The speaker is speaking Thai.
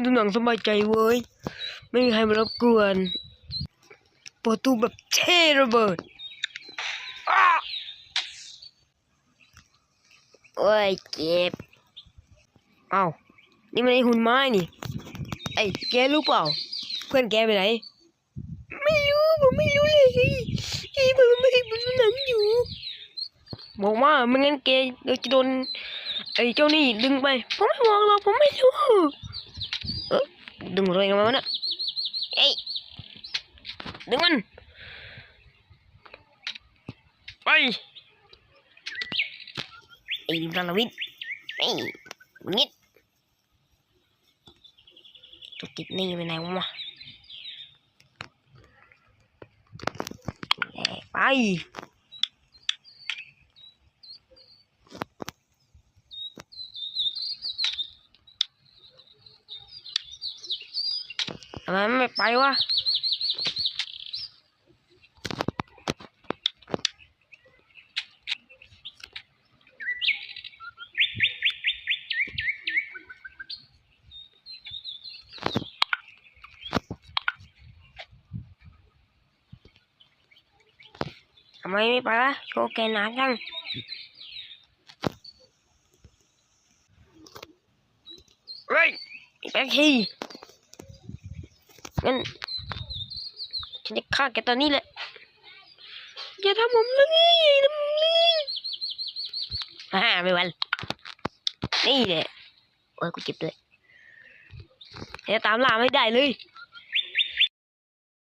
ดูหนังสบายใจเว้ยไม่มีใครมารบกวนประตูแบบเท่ระเบิดโอ้ยเจ็บเอ้านี่มันไอ้หุ่นไม้นี่ไอ้แกรู้เปล่าเพื่อนแกไปไหนไม่รู้ผมไม่รู้เลยผมไม่ได้ดูหนังอยู่บอกว่าไม่งั้นแกเราจะโดนไอ้เจ้านี่ดึงไปผมไม่บอกหรอกผมไม่รู้ดึงอะไรกันมาวะเนี่ยเอ้ยดึงมันไปไอ้พลวิทย์ไอ้มึงนิดตัวติดนี่ไปไหนวะไปทำไมไม่ไปวะทำไมไม่ไปวะโชว์แกหนาจังเฮ้ยแป๊บทีงั้นฉันจะฆ่าแกตอนนี้แหละอย่าทำผมเลยอย่าทำผมเลยไม่วันนี่แหละโอ้ยกูเจ็บเลยจะตามล่าไม่ได้เลย